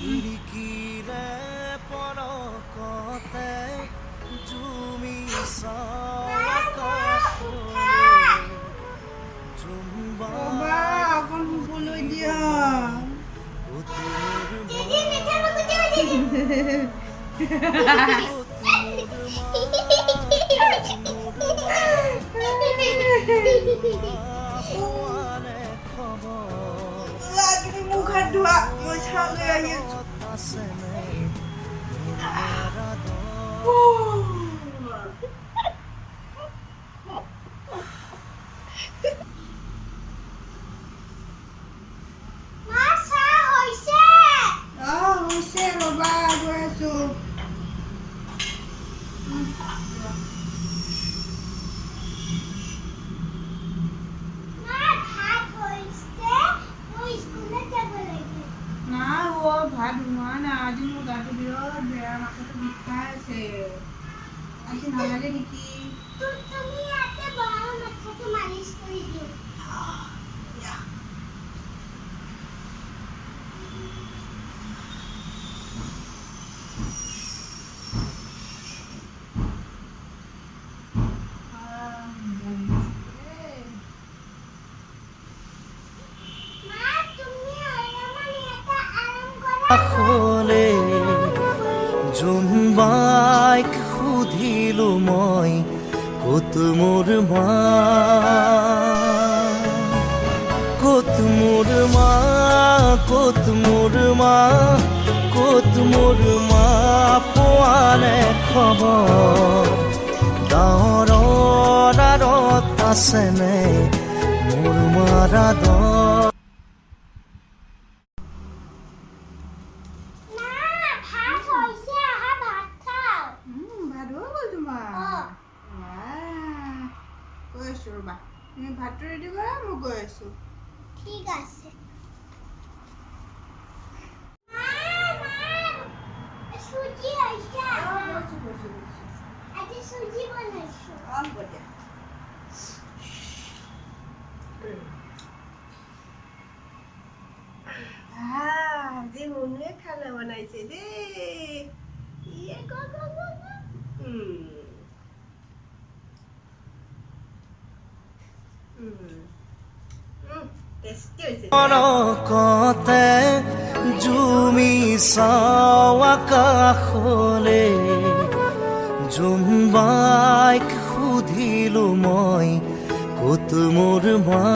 খিৰিকীৰে পলকতে জুমি চাওঁ ভাত বনোৱা নাই আজি মোৰ গাটো বিৰাট বেয়া মাথাটো বিষাই আছে আজি নালাগে নেকি তুমি ইয়াতে বহা মাথাটো মালিচ কৰি দিওঁ আখলে জোনবাইক সুধিলো মই ক'ত মোৰ মা ক'ত মোৰ মা ক'ত মোৰ মা ক'ত মোৰ মা পোৱানে খবৰ গাঁৱৰ আঁৰত আছেনে মোৰ মাৰা দৰ ৰবা তুমি ভাতটো ৰেডি কৰা মই গৈ আছো ঠিক আছে সুজি হৈছে আজি সুজি বনাইছো হ'ব দিয়া আজি মুনুৱে খানা বনাইছে দেই ইয়ে গো গো গো পলকতে জুমি চাওঁ আকাশলে জোনবাইক সুধিলো মই ক'ত মোৰ মা